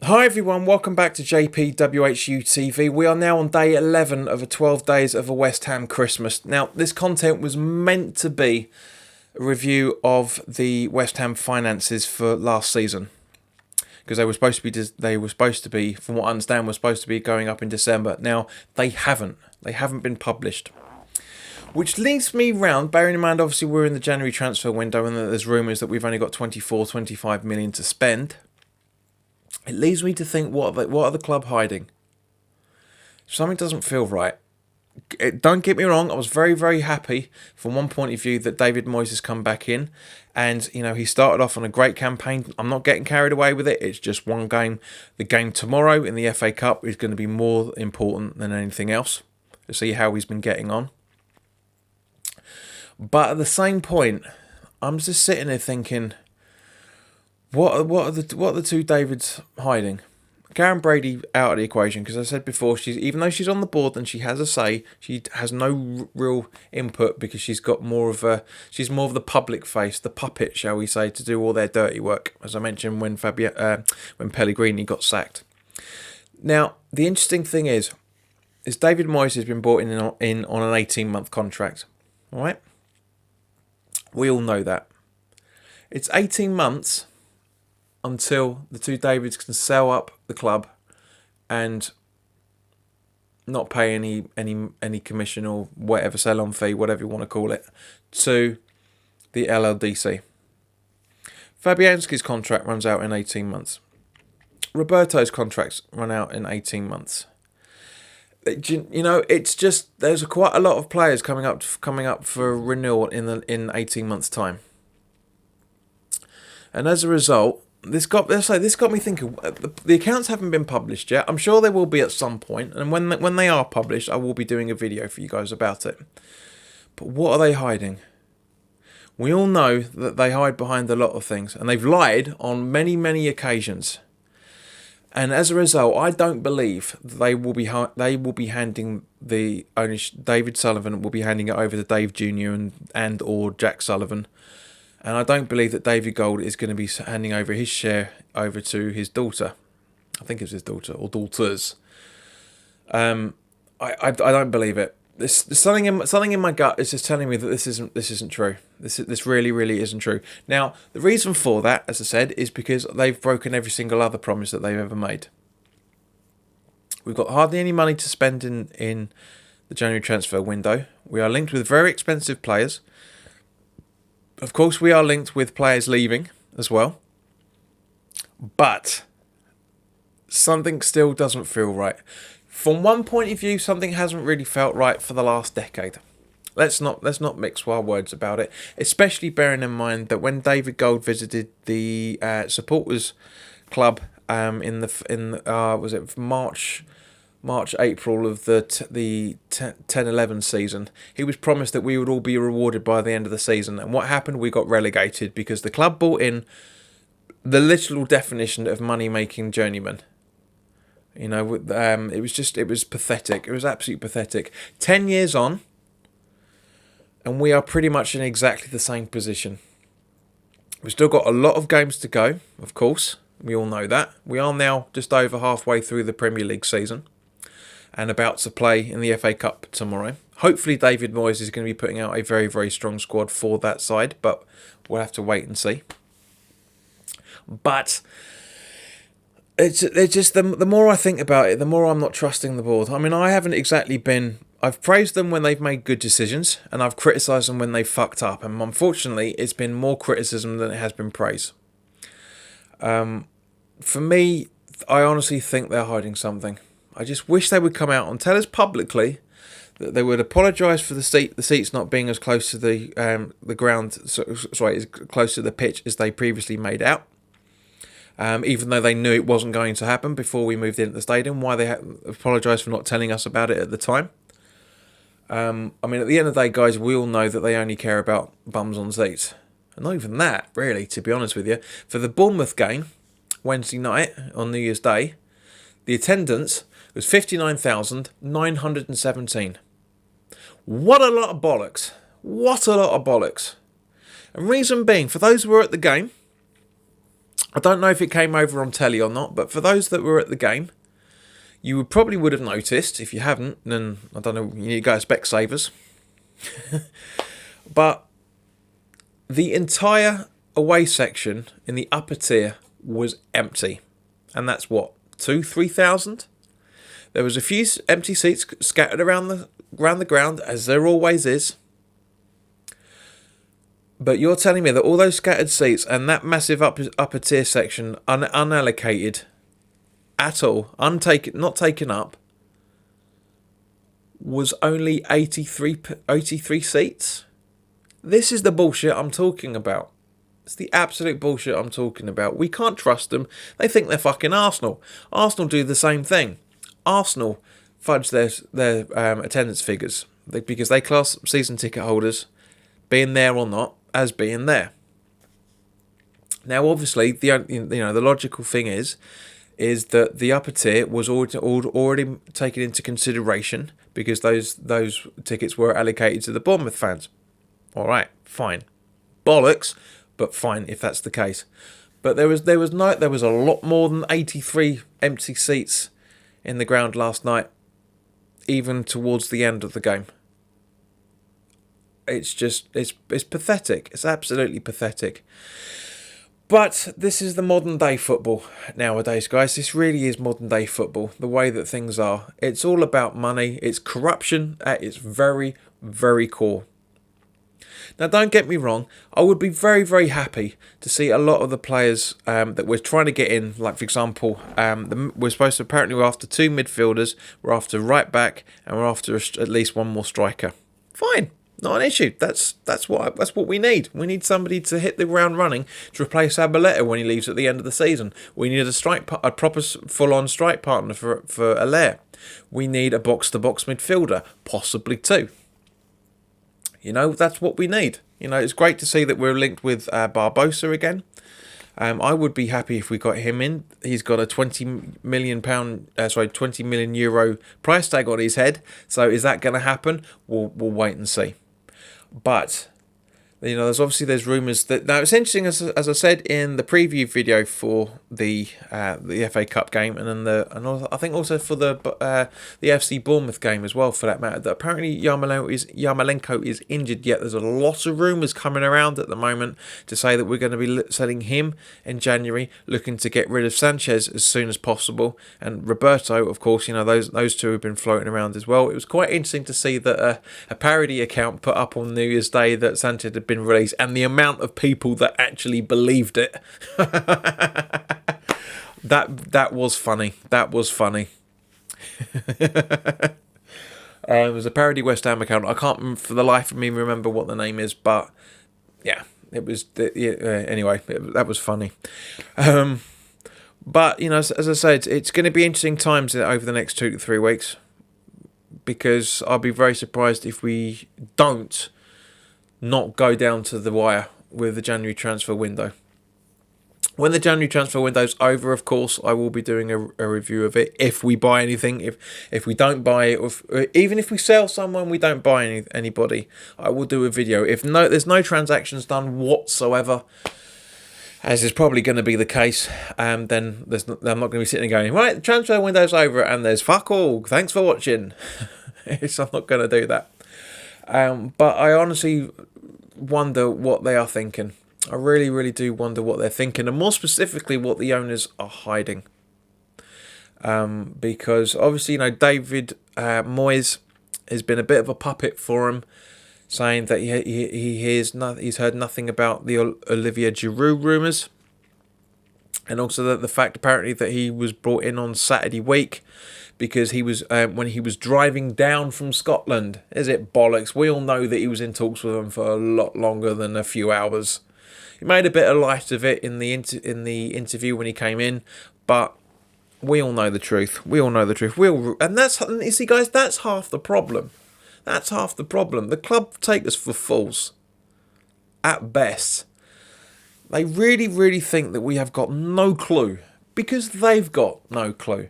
Hi everyone, welcome back to WHU TV. We are now on day 11 of a 12 days of a West Ham Christmas. Now, this content was meant to be a review of the West Ham finances for last season, because they were supposed to be, from what I understand, were supposed to be going up in December. Now, they haven't been published. Which leads me round, bearing in mind obviously we're in the January transfer window and there's rumours that we've only got 25 million to spend. It leads me to think, what are the club hiding? Something doesn't feel right. Don't get me wrong, I was very, very happy from one point of view that David Moyes has come back in. And, you know, he started off on a great campaign. I'm not getting carried away with it. It's just one game. The game tomorrow in the FA Cup is going to be more important than anything else, to see how he's been getting on. But at the same point, I'm just sitting there thinking, what are the two Davids hiding? Karren Brady out of the equation, because I said before, even though she's on the board and she has a say, she has no real input because she's more of the public face, the puppet, shall we say, to do all their dirty work. As I mentioned when Pellegrini got sacked. Now the interesting thing is David Moyes has been brought in on an 18-month contract. All right, we all know that it's 18 months. Until the two Davids can sell up the club and not pay any commission or whatever, sell-on fee, whatever you want to call it, to the LLDC. Fabianski's contract runs out in 18 months. Roberto's contracts run out in 18 months. You know, it's just there's quite a lot of players coming up for renewal in 18 months' time, and as a result. This got me thinking. The accounts haven't been published yet. I'm sure they will be at some point, and when they are published, I will be doing a video for you guys about it. But what are they hiding? We all know that they hide behind a lot of things, and they've lied on many, many occasions. And as a result, I don't believe they will be handing the ownership. David Sullivan will be handing it over to Theyve Jr. and or Jack Sullivan. And I don't believe that David Gold is going to be handing over his share over to his daughter. I think it's his daughter or daughters. I don't believe it. There's something in my gut is just telling me that this isn't true. This really isn't true. Now the reason for that, as I said, is because they've broken every single other promise that they've ever made. We've got hardly any money to spend in the January transfer window. We are linked with very expensive players. Of course, we are linked with players leaving as well. But something still doesn't feel right. From one point of view, something hasn't really felt right for the last decade. Let's not mix our words about it. Especially bearing in mind that when David Gold visited the supporters club was it March, April of the 10-11 season, he was promised that we would all be rewarded by the end of the season. And what happened? We got relegated because the club brought in the literal definition of money-making journeyman. You know, it was pathetic. It was absolutely pathetic. 10 years on, and we are pretty much in exactly the same position. We've still got a lot of games to go, of course. We all know that. We are now just over halfway through the Premier League season and about to play in the FA Cup tomorrow. Hopefully David Moyes is going to be putting out a very, very strong squad for that side, but we'll have to wait and see. But it's just the more I think about it, the more I'm not trusting the board. I mean, I haven't exactly been... I've praised them when they've made good decisions, and I've criticised them when they've fucked up. And unfortunately, it's been more criticism than it has been praise. For me, I honestly think they're hiding something. I just wish they would come out and tell us publicly that they would apologise for the seats not being as close to the ground, as close to the pitch as they previously made out. Even though they knew it wasn't going to happen before we moved into the stadium, why they apologised for not telling us about it at the time. I mean, at the end of the day, guys, we all know that they only care about bums on seats. And not even that, really, to be honest with you. For the Bournemouth game, Wednesday night on New Year's Day, the attendance was 59,917. What a lot of bollocks. What a lot of bollocks. And reason being, for those who were at the game, I don't know if it came over on telly or not, but for those that were at the game, you probably would have noticed. If you haven't, then I don't know, you need to go to Specsavers. But the entire away section in the upper tier was empty. And that's what, 3,000? There was a few empty seats scattered around the ground, as there always is. But you're telling me that all those scattered seats and that massive upper tier section unallocated at all, not taken up, was only 83 seats? This is the bullshit I'm talking about. It's the absolute bullshit I'm talking about. We can't trust them. They think they're fucking Arsenal. Arsenal do the same thing. Arsenal fudge their attendance figures because they class season ticket holders, being there or not, as being there. Now, obviously, the logical thing is that the upper tier was already taken into consideration because those tickets were allocated to the Bournemouth fans. All right, fine, bollocks, but fine if that's the case. But there was a lot more than 83 empty seats in the ground last night, even towards the end of the game. It's pathetic. It's absolutely pathetic. But this is the modern day football nowadays, guys. This really is modern day football. The way that things are. It's all about money. It's corruption at its very, very core. Now, don't get me wrong. I would be very, very happy to see a lot of the players that we're trying to get in. Like, for example, we're supposed to, apparently we're after 2 midfielders. We're after right back. And we're after at least 1 more striker. Fine. Not an issue. That's what we need. We need somebody to hit the ground running to replace Abaleta when he leaves at the end of the season. We need a proper full-on strike partner for Allaire. We need a box-to-box midfielder, possibly 2. That's what we need. It's great to see that we're linked with Barbosa again. I would be happy if we got him in. He's got a €20 million euro price tag on his head. So is that going to happen? We'll wait and see. But there's rumours that now it's interesting as I said in the preview video for the FA Cup game and I think also for the FC Bournemouth game as well, for that matter, that apparently Yarmolenko is injured. Yet there's a lot of rumours coming around at the moment to say that we're going to be selling him in January, looking to get rid of Sanchez as soon as possible, and Roberto, of course. Those two have been floating around as well. It was quite interesting to see that a parody account put up on New Year's Day that Sanchez had been released, and the amount of people that actually believed it. that was funny. That was funny. It was a parody West Ham account. I can't for the life of me remember what the name is, but yeah, it was. Anyway, that was funny. But as I said, it's going to be interesting times over the next 2 to 3 weeks, because I'll be very surprised if we don't not go down to the wire with the January transfer window. When the January transfer window's over, of course, I will be doing a review of it. If we buy anything, if we don't buy it, or even if we sell someone, we don't buy anybody, I will do a video. If there's no transactions done whatsoever, as is probably going to be the case, then I'm not going to be sitting and going, right, the transfer window's over and there's fuck all. Thanks for watching. I'm not going to do that. But I honestly wonder what they are thinking. I really, really do wonder what they're thinking, and more specifically what the owners are hiding. Because obviously, David Moyes has been a bit of a puppet for him, saying that he's heard nothing about the Olivier Giroud rumours, and also the fact apparently that he was brought in on Saturday week because he was when he was driving down from Scotland. Is it bollocks? We all know that he was in talks with them for a lot longer than a few hours. He made a bit of light of it in the interview when he came in, but we all know the truth. We all know the truth. And you see, guys, that's half the problem. That's half the problem. The club take us for fools, at best. They really, really think that we have got no clue, because they've got no clue.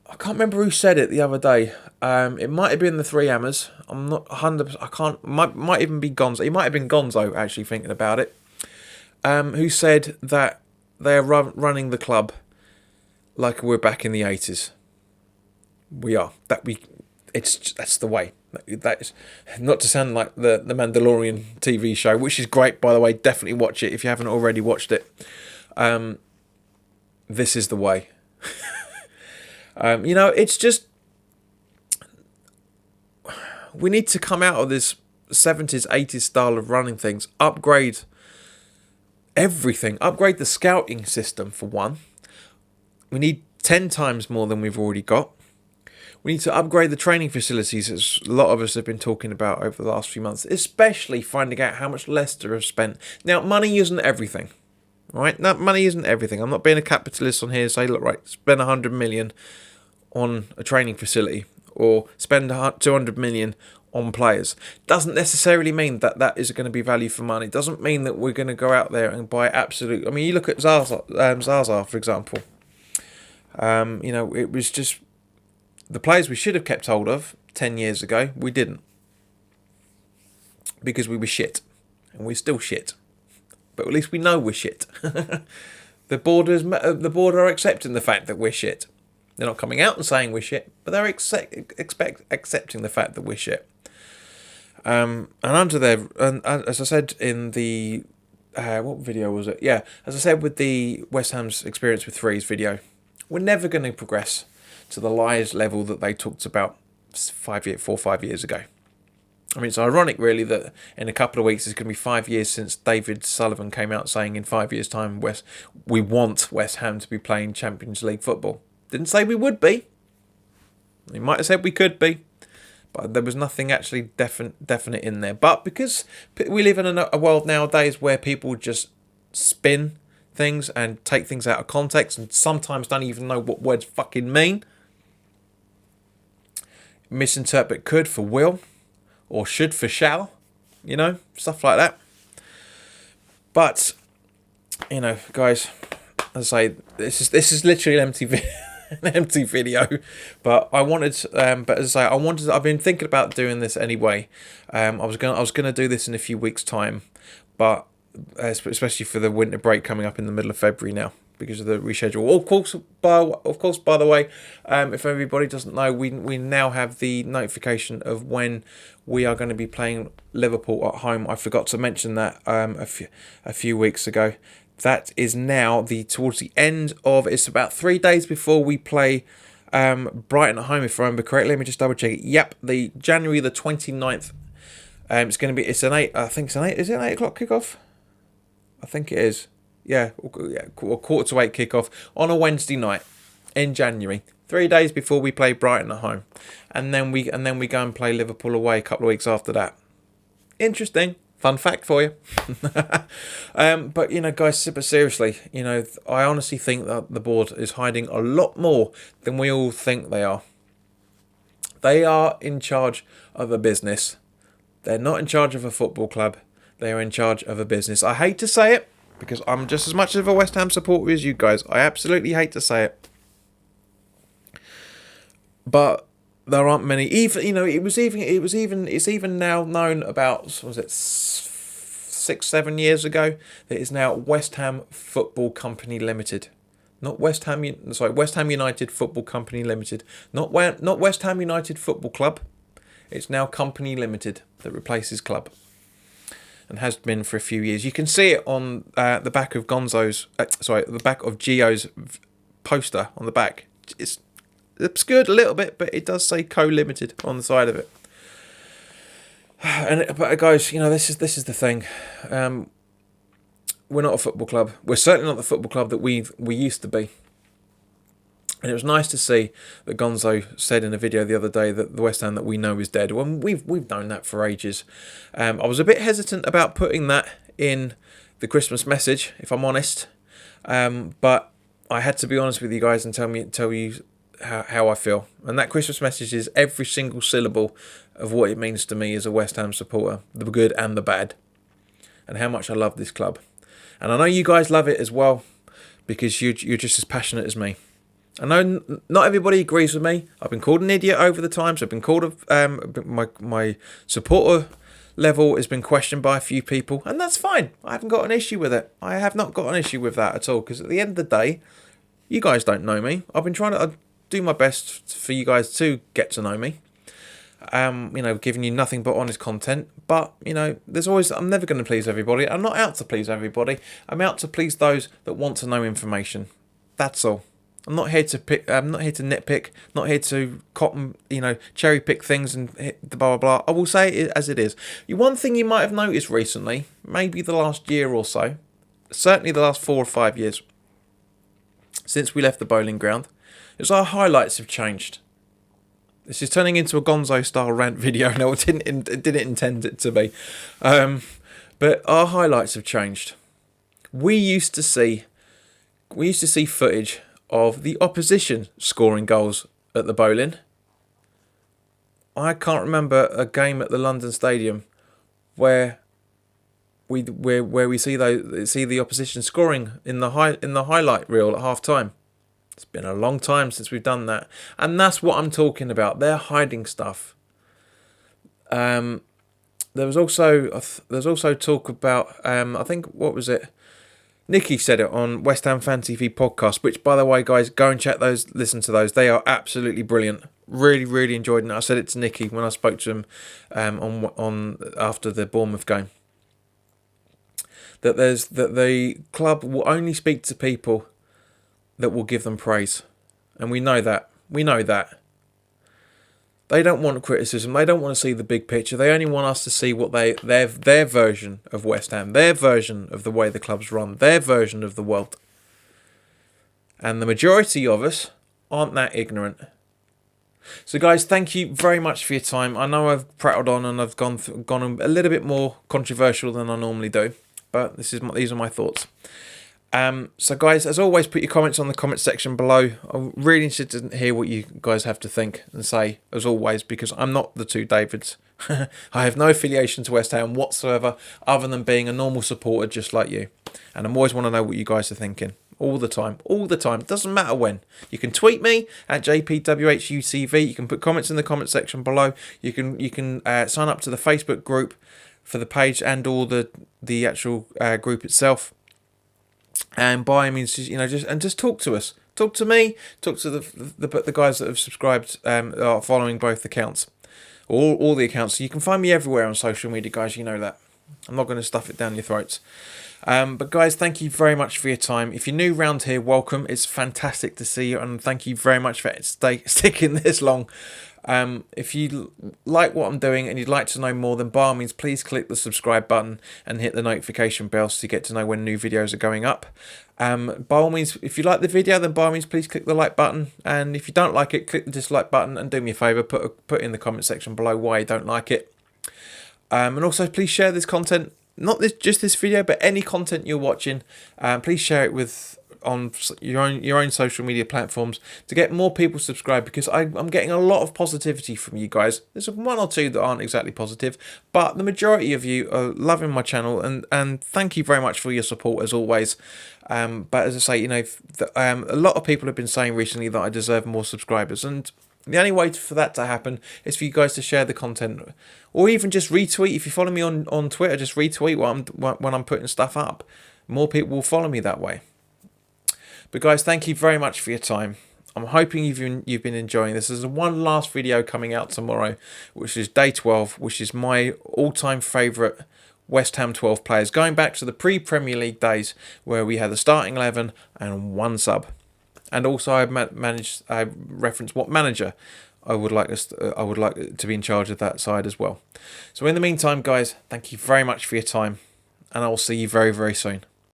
I can't remember who said it the other day. It might have been the Three Hammers. I'm not 100%. I can't. Might even be Gonzo. It might have been Gonzo, actually, thinking about it. Who said that they are running the club like we're back in the 80s. We are. That's the way. That is not to sound like the Mandalorian TV show, which is great, by the way. Definitely watch it if you haven't already watched it. This is the way. It's just, we need to come out of this 70s, 80s style of running things. Upgrade everything. Upgrade the scouting system, for one. We need 10 times more than we've already got. We need to upgrade the training facilities, as a lot of us have been talking about over the last few months, especially finding out how much Leicester have spent. Now, money isn't everything, right? No, money isn't everything. I'm not being a capitalist on here and say, look, right, spend 100 million on a training facility or spend 200 million on players. Doesn't necessarily mean that that is going to be value for money. Doesn't mean that we're going to go out there and buy absolute... I mean, you look at Zaza, for example. It was just... The players we should have kept hold of 10 years ago, we didn't. Because we were shit. And we're still shit. But at least we know we're shit. The board are accepting the fact that we're shit. They're not coming out and saying we're shit, but they're accepting the fact that we're shit. And under there, and as I said in the... what video was it? Yeah, as I said with the West Ham's experience with Three's video, we're never going to progress to the lies level that they talked about 4 or 5 years ago. I mean, it's ironic, really, that in a couple of weeks it's going to be 5 years since David Sullivan came out saying in 5 years' time we want West Ham to be playing Champions League football. Didn't say we would be. He might have said we could be, but there was nothing actually definite in there. But because we live in a world nowadays where people just spin things and take things out of context and sometimes don't even know what words fucking mean, misinterpret could for will or should for shall, stuff like that. But guys, as I say, this is literally an empty video, but I wanted but as I say, I've been thinking about doing this anyway. I was gonna do this in a few weeks' time, but especially for the winter break coming up in the middle of February now, because of the reschedule. Of course, by the way, if everybody doesn't know, we now have the notification of when we are going to be playing Liverpool at home. I forgot to mention that a few weeks ago. That is now towards the end of... It's about 3 days before we play Brighton at home, if I remember correctly. Let me just double check it. Yep, the January the 29th. It's going to be... It's an 8... I think it's an 8... Is it an 8 o'clock kickoff? I think it is. Yeah, quarter to 8 kickoff on a Wednesday night in January. 3 days before we play Brighton at home, and then we go and play Liverpool away a couple of weeks after that. Interesting, fun fact for you. But guys, but seriously, I honestly think that the board is hiding a lot more than we all think they are. They are in charge of a business. They're not in charge of a football club. They are in charge of a business. I hate to say it, because I'm just as much of a West Ham supporter as you guys. I absolutely hate to say it. But there aren't many. It's even now known about, what was it, 6-7 years ago, that it's now West Ham Football Company Limited. West Ham United Football Company Limited. Not West Ham United Football Club. It's now Company Limited that replaces club, and has been for a few years. You can see it on the back of the back of Gio's poster on the back. It's obscured a little bit, but it does say Co-Limited on the side of it. But guys, this is the thing. We're not a football club. We're certainly not the football club that we used to be. And it was nice to see that Gonzo said in a video the other day that the West Ham that we know is dead. Well, we've known that for ages. I was a bit hesitant about putting that in the Christmas message, if I'm honest. But I had to be honest with you guys and tell you how I feel. And that Christmas message is every single syllable of what it means to me as a West Ham supporter, the good and the bad, and how much I love this club. And I know you guys love it as well, because you're just as passionate as me. I know not everybody agrees with me. I've been called an idiot over the times. I've been called my supporter level has been questioned by a few people, and that's fine. I haven't got an issue with it. I have not got an issue with that at all, because at the end of the day, you guys don't know me. I've been trying to do my best for you guys to get to know me. Giving you nothing but honest content. But, I'm never going to please everybody. I'm not out to please everybody. I'm out to please those that want to know information. That's all. I'm not here to pick. I'm not here to nitpick. Not here to cotton, cherry pick things and hit the blah blah blah. I will say it as it is. One thing you might have noticed recently, maybe the last year or so, certainly the last 4 or 5 years, since we left the bowling ground, is our highlights have changed. This is turning into a Gonzo style rant video. No, I didn't intend it to be, but our highlights have changed. We used to see footage of the opposition scoring goals at the bowling. I can't remember a game at the London Stadium where we see the opposition scoring in the highlight reel at half time. It's been a long time since we've done that, and that's what I'm talking about. They're hiding stuff. There was also talk about I think, what was it? Nikki said it on West Ham Fan TV podcast, which, by the way, guys, go and check those, listen to those. They are absolutely brilliant. Really, really enjoyed it. I said it to Nikki when I spoke to him on after the Bournemouth game. That the club will only speak to people that will give them praise, and we know that. They don't want criticism. They don't want to see the big picture. They only want us to see what their version of West Ham, their version of the way the club's run, their version of the world. And the majority of us aren't that ignorant. So, guys, thank you very much for your time. I know I've prattled on and I've gone a little bit more controversial than I normally do, but these are my thoughts. So guys, as always, put your comments on the comment section below. I'm really interested to hear what you guys have to think and say, as always, because I'm not the two Davids. I have no affiliation to West Ham whatsoever, other than being a normal supporter just like you. And I always want to know what you guys are thinking. All the time. It doesn't matter when. You can tweet me at JPWHUTV. You can put comments in the comment section below. You can sign up to the Facebook group for the page and all the actual group itself. And by means, just talk to us. Talk to me. Talk to the guys that have subscribed, are following both accounts, all the accounts. So you can find me everywhere on social media, guys. You know that. I'm not going to stuff it down your throats. But guys, thank you very much for your time. If you're new round here, welcome. It's fantastic to see you, and thank you very much for sticking this long. If you like what I'm doing and you'd like to know more, then by all means, please click the subscribe button and hit the notification bell so you get to know when new videos are going up. By all means, if you like the video, then by all means, please click the like button. And if you don't like it, click the dislike button and do me a favour, put in the comment section below why you don't like it. And also, please share this content, not just this video, but any content you're watching. Please share it on your own social media platforms to get more people subscribed, because I'm getting a lot of positivity from you guys. There's one or two that aren't exactly positive, but the majority of you are loving my channel, and thank you very much for your support as always. But as I say, a lot of people have been saying recently that I deserve more subscribers, and the only way for that to happen is for you guys to share the content, or even just retweet. If you follow me on Twitter, just retweet when I'm putting stuff up. More people will follow me that way. But guys, thank you very much for your time. I'm hoping you've been enjoying this. There's one last video coming out tomorrow, which is day 12, which is my all-time favourite West Ham 12 players, going back to the pre-Premier League days where we had the starting 11 and one sub. And also I reference what manager I would like to be in charge of that side as well. So in the meantime, guys, thank you very much for your time, and I will see you very, very soon.